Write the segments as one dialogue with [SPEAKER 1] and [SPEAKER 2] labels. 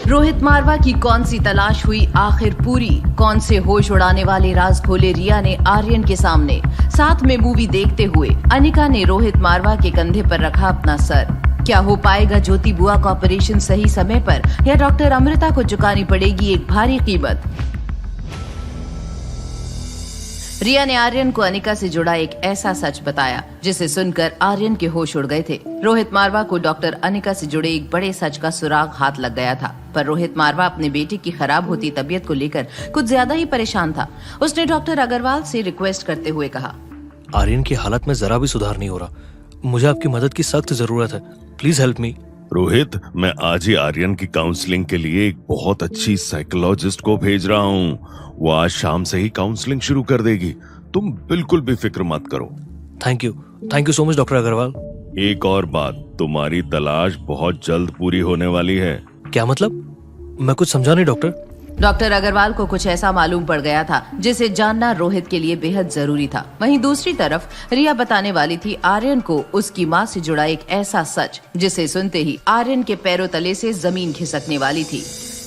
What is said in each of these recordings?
[SPEAKER 1] रोहित मारवा की कौन सी तलाश हुई आखिर पूरी? कौन से होश उड़ाने वाले राज खोले रिया ने आर्यन के सामने? साथ में मूवी देखते हुए अनिका ने रोहित मारवा के कंधे पर रखा अपना सर। क्या हो पाएगा ज्योति बुआ का ऑपरेशन सही समय पर, या डॉक्टर अमृता को चुकानी पड़ेगी एक भारी कीमत? रिया ने आर्यन को अनिका से जुड़ा एक ऐसा सच बताया जिसे सुनकर आर्यन के होश उड़ गए थे। रोहित मारवा को डॉक्टर अनिका से जुड़े एक बड़े सच का सुराग हाथ लग गया था, पर रोहित मारवा अपने बेटे की खराब होती तबीयत को लेकर कुछ ज्यादा ही परेशान था। उसने डॉक्टर अग्रवाल से रिक्वेस्ट करते हुए कहा,
[SPEAKER 2] आर्यन की हालत में जरा भी सुधार नहीं हो रहा, मुझे आपकी मदद की सख्त जरूरत है, प्लीज हेल्प मी।
[SPEAKER 3] रोहित, मैं आज ही आर्यन की काउंसलिंग के लिए एक बहुत अच्छी साइकोलॉजिस्ट को भेज रहा हूँ। वो आज शाम से ही काउंसलिंग शुरू कर देगी, तुम बिल्कुल भी फिक्र मत करो।
[SPEAKER 2] Thank you so much doctor Agarwal.
[SPEAKER 3] एक और बात, तुम्हारी तलाश बहुत जल्द पूरी होने वाली है।
[SPEAKER 2] क्या मतलब? मैं कुछ समझा नहीं डॉक्टर।
[SPEAKER 1] डॉक्टर अग्रवाल को कुछ ऐसा मालूम पड़ गया था जिसे जानना रोहित के लिए बेहद जरूरी था। वहीं दूसरी तरफ रिया बताने वाली थी आर्यन को उसकी माँ से जुड़ा एक ऐसा सच जिसे सुनते ही आर्यन के पैरों तले से जमीन खिसकने वाली थी।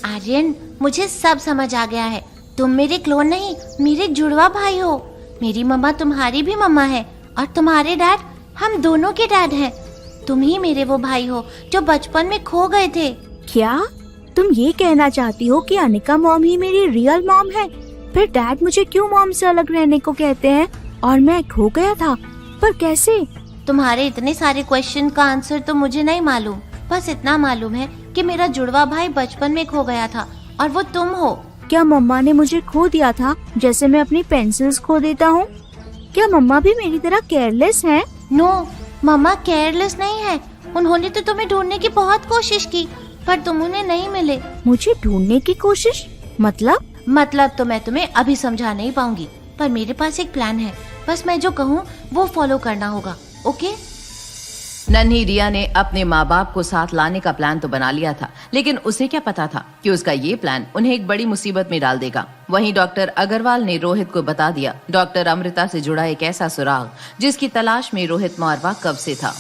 [SPEAKER 4] आर्यन, मुझे सब समझ आ गया है। तुम मेरे क्लोन नहीं, मेरे जुड़वा भाई हो। मेरी मम्मा तुम्हारी भी मम्मा है और तुम्हारे डैड हम दोनों के डैड हैं। तुम ही मेरे वो भाई हो जो बचपन में खो गए थे।
[SPEAKER 5] क्या तुम ये कहना चाहती हो कि अनिका मॉम ही मेरी रियल मॉम है? फिर डैड मुझे क्यों मॉम से अलग रहने को कहते हैं और मैं खो गया था, पर कैसे?
[SPEAKER 4] तुम्हारे इतने सारे क्वेश्चन का आंसर तो मुझे नहीं मालूम, बस इतना मालूम है कि मेरा जुड़वा भाई बचपन में खो गया था और वो तुम हो।
[SPEAKER 5] क्या मम्मा ने मुझे खो दिया था जैसे मैं अपनी पेंसिल्स खो देता हूँ? क्या मम्मा भी मेरी तरह केयरलेस हैं?
[SPEAKER 4] नो, मम्मा केयरलेस नहीं है। उन्होंने तो तुम्हें ढूंढने की बहुत कोशिश की पर तुम उन्हें नहीं मिले।
[SPEAKER 5] मुझे ढूंढने की कोशिश? मतलब
[SPEAKER 4] तो मैं तुम्हें अभी समझा नहीं पाऊंगी, पर मेरे पास एक प्लान है। बस मैं जो कहूँ वो फॉलो करना होगा, ओके?
[SPEAKER 1] नन्ही रिया ने अपने माँ बाप को साथ लाने का प्लान तो बना लिया था, लेकिन उसे क्या पता था कि उसका ये प्लान उन्हें एक बड़ी मुसीबत में डाल देगा। वहीं डॉक्टर अग्रवाल ने रोहित को बता दिया डॉक्टर अमृता से जुड़ा एक ऐसा सुराग जिसकी तलाश में रोहित मारवा कब से था।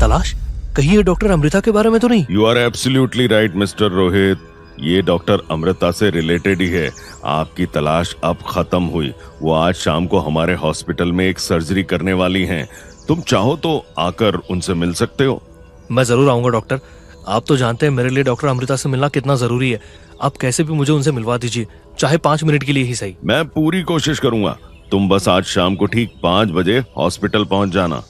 [SPEAKER 2] तलाश? कहीं ये डॉक्टर अमृता के बारे में तो नहीं?
[SPEAKER 3] You are absolutely right Mister Rohit, ये डॉक्टर अमृता से रिलेटेड ही है। आपकी तलाश अब खत्म हुई। वो आज शाम को हमारे हॉस्पिटल में एक सर्जरी करने वाली हैं। तुम चाहो तो आकर उनसे मिल सकते हो।
[SPEAKER 2] मैं जरूर आऊंगा डॉक्टर। आप तो जानते हैं मेरे लिए डॉक्टर अमृता से मिलना कितना जरूरी है। आप कैसे भी मुझे उनसे मिलवा दीजिए, चाहे 5 मिनट के लिए ही सही।
[SPEAKER 3] मैं पूरी कोशिश करूंगा। तुम बस आज शाम को ठीक 5 बजे हॉस्पिटल पहुंच जाना।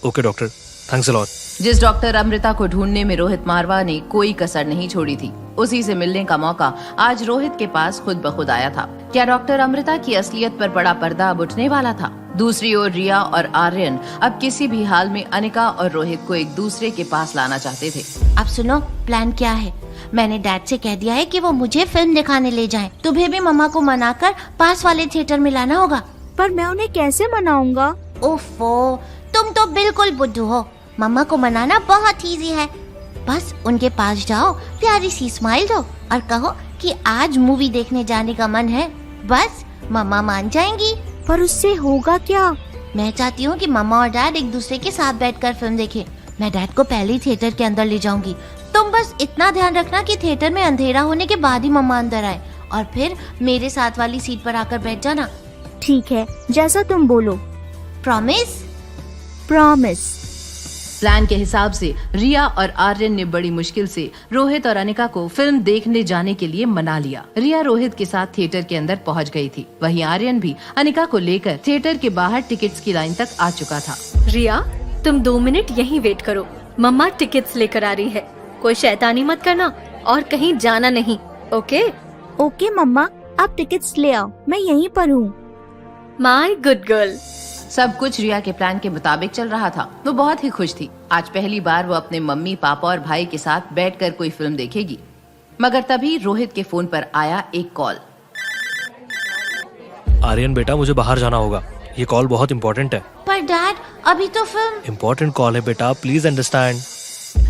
[SPEAKER 2] Okay doctor, thanks a lot.
[SPEAKER 1] जिस डॉक्टर अमृता को ढूंढने में रोहित मारवा ने कोई कसर नहीं छोड़ी थी, उसी से मिलने का मौका आज रोहित के पास खुद ब खुद आया था। क्या डॉक्टर अमृता की असलियत पर बड़ा पर्दा अब उठने वाला था? दूसरी ओर रिया और आर्यन अब किसी भी हाल में अनिका और रोहित को एक दूसरे के पास लाना चाहते थे।
[SPEAKER 4] अब सुनो, प्लान क्या है? मैंने डैड से कह दिया है कि वो मुझे फिल्म दिखाने ले जाएं। तुम्हें भी मम्मा को मनाकर पास वाले थिएटर में लाना होगा।
[SPEAKER 5] पर मैं उन्हें कैसे मनाऊंगा?
[SPEAKER 4] ओफो, तुम तो बिल्कुल बुद्धू हो। मम्मा को मनाना बहुत इजी है। बस उनके पास जाओ, प्यारी सी स्माइल दो और कहो कि आज मूवी देखने जाने का मन है। बस मम्मा मान जाएंगी।
[SPEAKER 5] पर उससे होगा क्या?
[SPEAKER 4] मैं चाहती हूँ कि मम्मा और डैड एक दूसरे के साथ बैठकर फिल्म देखें। मैं डैड को पहले ही थिएटर के अंदर ले जाऊंगी। तुम बस इतना ध्यान रखना कि थिएटर में अंधेरा होने के बाद ही मम्मा अंदर आए और फिर मेरे साथ वाली सीट पर आकर बैठ जाना।
[SPEAKER 5] ठीक है, जैसा तुम बोलो।
[SPEAKER 4] प्रॉमिस?
[SPEAKER 5] प्रॉमिस।
[SPEAKER 1] प्लान के हिसाब से रिया और आर्यन ने बड़ी मुश्किल से रोहित और अनिका को फिल्म देखने जाने के लिए मना लिया। रिया रोहित के साथ थिएटर के अंदर पहुंच गई थी। वहीं आर्यन भी अनिका को लेकर थिएटर के बाहर टिकट्स की लाइन तक आ चुका था।
[SPEAKER 6] रिया, तुम 2 मिनट यहीं वेट करो, मम्मा टिकट्स लेकर आ रही है। कोई शैतानी मत करना और कहीं जाना नहीं, ओके?
[SPEAKER 5] ओके मम्मा, आप टिकट्स ले आओ, मैं यहीं पर हूँ।
[SPEAKER 6] My good girl.
[SPEAKER 1] सब कुछ रिया के प्लान के मुताबिक चल रहा था। वो बहुत ही खुश थी। आज पहली बार वो अपने मम्मी पापा और भाई के साथ बैठकर कोई फिल्म देखेगी। मगर तभी रोहित के फोन पर आया एक कॉल।
[SPEAKER 2] आर्यन बेटा, मुझे बाहर जाना होगा, ये कॉल बहुत इम्पोर्टेंट है।
[SPEAKER 4] पर डैड, अभी तो फिल्म।
[SPEAKER 2] इम्पोर्टेंट कॉल है बेटा, प्लीज अंडरस्टैंड।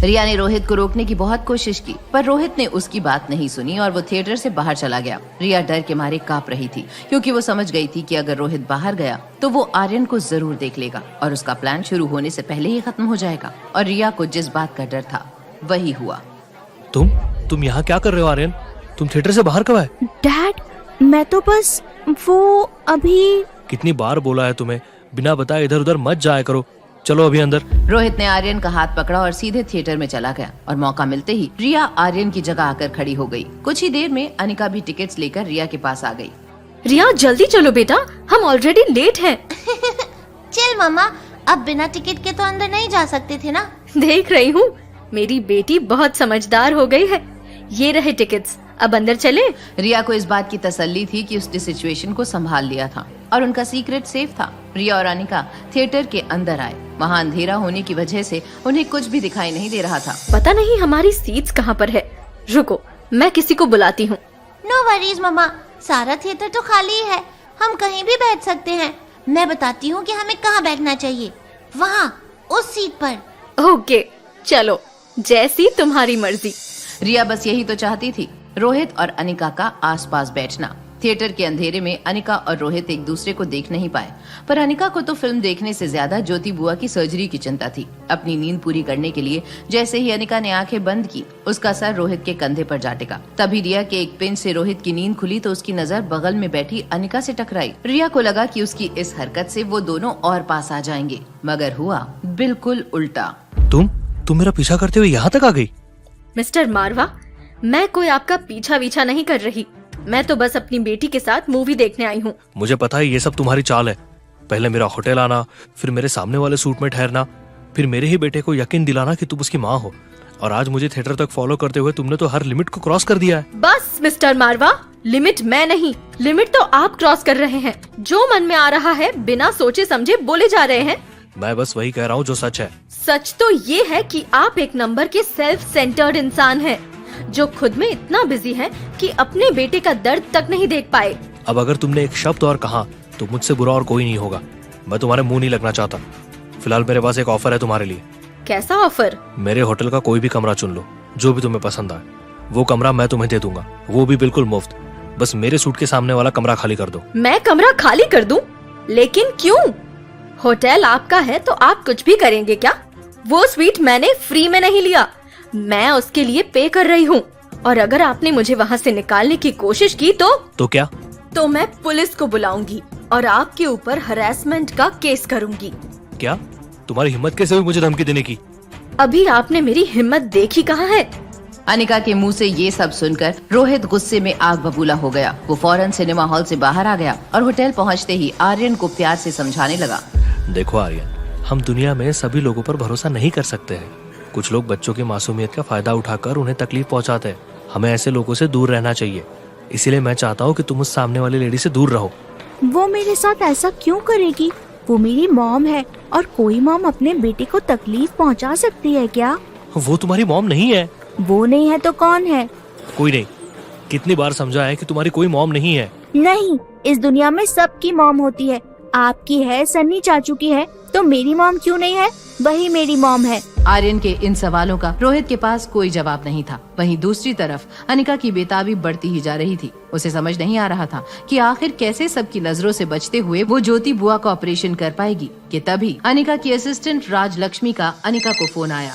[SPEAKER 1] रिया ने रोहित को रोकने की बहुत कोशिश की, पर रोहित ने उसकी बात नहीं सुनी और वो थिएटर से बाहर चला गया। रिया डर के मारे कांप रही थी, क्योंकि वो समझ गई थी कि अगर रोहित बाहर गया तो वो आर्यन को जरूर देख लेगा और उसका प्लान शुरू होने से पहले ही खत्म हो जाएगा। और रिया को जिस बात का डर था वही हुआ।
[SPEAKER 2] तुम तुम यहाँ क्या कर रहे हो आर्यन? तुम थिएटर से बाहर कब आए?
[SPEAKER 5] डैड, मैं तो बस वो अभी।
[SPEAKER 2] कितनी बार बोला है तुम्हें, बिना बताए इधर उधर मत जाया करो। चलो अभी अंदर।
[SPEAKER 1] रोहित ने आर्यन का हाथ पकड़ा और सीधे थिएटर में चला गया और मौका मिलते ही रिया आर्यन की जगह आकर खड़ी हो गई। कुछ ही देर में अनिका भी टिकट्स लेकर रिया के पास आ गई।
[SPEAKER 6] रिया जल्दी चलो बेटा, हम ऑलरेडी लेट हैं।
[SPEAKER 4] चल मम्मा, अब बिना टिकट के तो अंदर नहीं जा सकते थे ना।
[SPEAKER 6] देख रही हूँ मेरी बेटी बहुत समझदार हो गई है। ये रहे टिकट्स, अब अंदर चले।
[SPEAKER 1] रिया को इस बात की तसल्ली थी कि उसने सिचुएशन को संभाल लिया था और उनका सीक्रेट सेफ था। रिया और अनिका थिएटर के अंदर आए। वहाँ अंधेरा होने की वजह से उन्हें कुछ भी दिखाई नहीं दे रहा था।
[SPEAKER 6] पता नहीं हमारी सीट्स कहाँ पर है। रुको, मैं किसी को बुलाती हूँ।
[SPEAKER 4] नो वरीज मम्मा, सारा थिएटर तो खाली है, हम कहीं भी बैठ सकते हैं। मैं बताती हूँ कि हमें कहाँ बैठना चाहिए। वहाँ उस सीट पर।
[SPEAKER 6] ओके चलो, जैसी तुम्हारी मर्जी।
[SPEAKER 1] रिया बस यही तो चाहती थी, रोहित और अनिका का आसपास बैठना। थिएटर के अंधेरे में अनिका और रोहित एक दूसरे को देख नहीं पाए, पर अनिका को तो फिल्म देखने से ज्यादा ज्योति बुआ की सर्जरी की चिंता थी। अपनी नींद पूरी करने के लिए जैसे ही अनिका ने आंखें बंद की, उसका सर रोहित के कंधे पर जा टिका। तभी रिया के एक पिंच से रोहित की नींद खुली तो उसकी नजर बगल में बैठी अनिका से टकराई। रिया को लगा कि उसकी इस हरकत से वो दोनों और पास आ जाएंगे, मगर हुआ बिल्कुल उल्टा।
[SPEAKER 2] तुम मेरा पीछा करते हुए यहाँ तक आ गई?
[SPEAKER 6] मिस्टर मारवा, मैं कोई आपका पीछा वीछा नहीं कर रही। मैं तो बस अपनी बेटी के साथ मूवी देखने आई हूँ।
[SPEAKER 2] मुझे पता है ये सब तुम्हारी चाल है। पहले मेरा होटल आना, फिर मेरे सामने वाले सूट में ठहरना, फिर मेरे ही बेटे को यकीन दिलाना कि तुम उसकी माँ हो, और आज मुझे थिएटर तक फॉलो करते हुए तुमने तो हर लिमिट को क्रॉस कर दिया है।
[SPEAKER 6] बस मिस्टर मारवा, लिमिट मैं नहीं, लिमिट तो आप क्रॉस कर रहे हैं। जो मन में आ रहा है बिना सोचे समझे बोले जा रहे हैं।
[SPEAKER 2] मैं बस वही कह रहा हूँ जो सच है।
[SPEAKER 6] सच तो ये है कि आप एक नंबर के सेल्फ सेंटर्ड इंसान हैं, जो खुद में इतना बिजी हैं कि अपने बेटे का दर्द तक नहीं देख पाए।
[SPEAKER 2] अब अगर तुमने एक शब्द और कहा तो मुझसे बुरा और कोई नहीं होगा। मैं तुम्हारे मुंह नहीं लगना चाहता। फिलहाल मेरे पास एक ऑफर है तुम्हारे लिए।
[SPEAKER 6] कैसा ऑफर?
[SPEAKER 2] मेरे होटल का कोई भी कमरा चुन लो, जो भी तुम्हें पसंद आए। वो कमरा मैं तुम्हें दे दूंगा, वो भी बिल्कुल मुफ्त। बस मेरे सूट के सामने वाला कमरा खाली कर दो।
[SPEAKER 6] मैं कमरा खाली कर दूं? लेकिन क्यों? होटल आपका है तो आप कुछ भी करेंगे क्या? वो स्वीट मैंने फ्री में नहीं लिया, मैं उसके लिए पे कर रही हूँ। और अगर आपने मुझे वहाँ से निकालने की कोशिश की तो
[SPEAKER 2] क्या?
[SPEAKER 6] तो मैं पुलिस को बुलाऊंगी और आपके ऊपर हरासमेंट का केस करूंगी।
[SPEAKER 2] क्या? तुम्हारी हिम्मत कैसे हुई मुझे धमकी देने की?
[SPEAKER 6] अभी आपने मेरी हिम्मत देखी कहाँ है?
[SPEAKER 1] अनिका के मुंह से ये सब सुनकर रोहित गुस्से में आग बबूला हो गया। वो फौरन सिनेमा हॉल से बाहर आ गया और होटल पहुंचते ही आर्यन को प्यार से समझाने लगा।
[SPEAKER 2] देखो आर्यन, हम दुनिया में सभी लोगों पर भरोसा नहीं कर सकते हैं। कुछ लोग बच्चों की मासूमियत का फायदा उठाकर उन्हें तकलीफ पहुंचाते हैं। हमें ऐसे लोगों से दूर रहना चाहिए। इसीलिए मैं चाहता हूँ कि तुम उस सामने वाली लेडी से दूर रहो।
[SPEAKER 5] वो मेरे साथ ऐसा क्यों करेगी? वो मेरी मॉम है और कोई मॉम अपने बेटे को तकलीफ पहुंचा सकती है क्या?
[SPEAKER 2] वो तुम्हारी मॉम नहीं है।
[SPEAKER 5] वो नहीं है तो कौन है?
[SPEAKER 2] कोई नहीं। कितनी बार समझा है कि तुम्हारी कोई मॉम नहीं है।
[SPEAKER 5] नहीं, इस दुनिया में सबकी मॉम होती है। आपकी है, सन्नी चाचू की है, तो मेरी मॉम क्यों नहीं है? वही मेरी मॉम है।
[SPEAKER 1] आर्यन के इन सवालों का रोहित के पास कोई जवाब नहीं था। वहीं दूसरी तरफ अनिका की बेताबी बढ़ती ही जा रही थी। उसे समझ नहीं आ रहा था कि आखिर कैसे सबकी नजरों से बचते हुए वो ज्योति बुआ का ऑपरेशन कर पाएगी। कि तभी अनिका की असिस्टेंट राजलक्ष्मी का अनिका को फोन आया।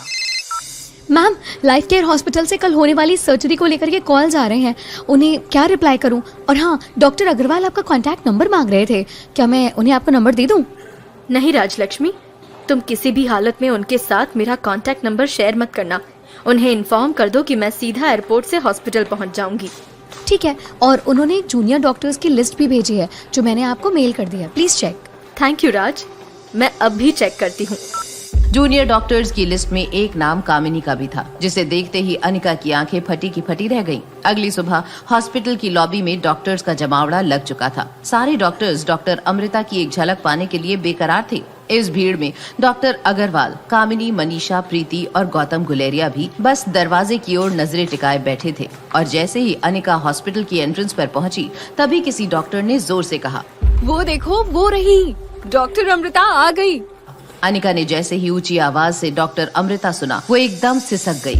[SPEAKER 7] मैम, लाइफ केयर हॉस्पिटल से कल होने वाली सर्जरी को लेकर के कॉल्स आ रहे हैं। उन्हें क्या रिप्लाई करूं? और हाँ, डॉक्टर अग्रवाल आपका कांटेक्ट नंबर मांग रहे थे। क्या मैं उन्हें आपका नंबर दे दूं?
[SPEAKER 6] नहीं राजलक्ष्मी, तुम किसी भी हालत में उनके साथ मेरा कांटेक्ट नंबर शेयर मत करना। उन्हें इन्फॉर्म कर दो कि मैं सीधा एयरपोर्ट से हॉस्पिटल पहुंच जाऊंगी।
[SPEAKER 7] ठीक है। और उन्होंने जूनियर डॉक्टर्स की लिस्ट भी भेजी है, जो मैंने आपको मेल कर दिया। Please check.
[SPEAKER 6] Thank you Raj, मैं अब भी चेक करती हूँ।
[SPEAKER 1] जूनियर डॉक्टर्स की लिस्ट में एक नाम कामिनी का भी था, जिसे देखते ही अनिका की आंखें फटी की फटी रह गईं। अगली सुबह हॉस्पिटल की लॉबी में डॉक्टर्स का जमावड़ा लग चुका था। सारे डॉक्टर्स डॉक्टर अमृता की एक झलक पाने के लिए बेकरार थे। इस भीड़ में डॉक्टर अग्रवाल, कामिनी, मनीषा, प्रीति और गौतम गुलेरिया भी बस दरवाजे की ओर नजरें टिकाए बैठे थे। और जैसे ही अनिका हॉस्पिटल की एंट्रेंस पर पहुंची, तभी किसी डॉक्टर ने जोर से कहा,
[SPEAKER 7] वो देखो, वो रही, डॉक्टर अमृता आ गई।
[SPEAKER 1] अनिका ने जैसे ही ऊंची आवाज से डॉक्टर अमृता सुना, वो एकदम सिसक गई।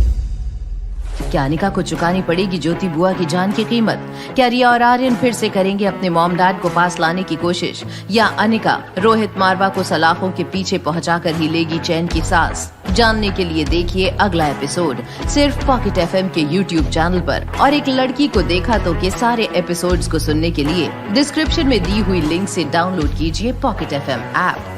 [SPEAKER 1] क्या अनिका को चुकानी पड़ेगी ज्योति बुआ की जान की कीमत? क्या रिया और आर्यन फिर से करेंगे अपने मॉम डैड को पास लाने की कोशिश, या अनिका रोहित मारवा को सलाखों के पीछे पहुंचाकर ही लेगी चैन की सांस? जानने के लिए देखिए अगला एपिसोड सिर्फ पॉकेट एफएम के YouTube चैनल पर। और एक लड़की को देखा तो के सारे एपिसोड्स को सुनने के लिए डिस्क्रिप्शन में दी हुई लिंक से डाउनलोड कीजिए पॉकेट एफएम ऐप।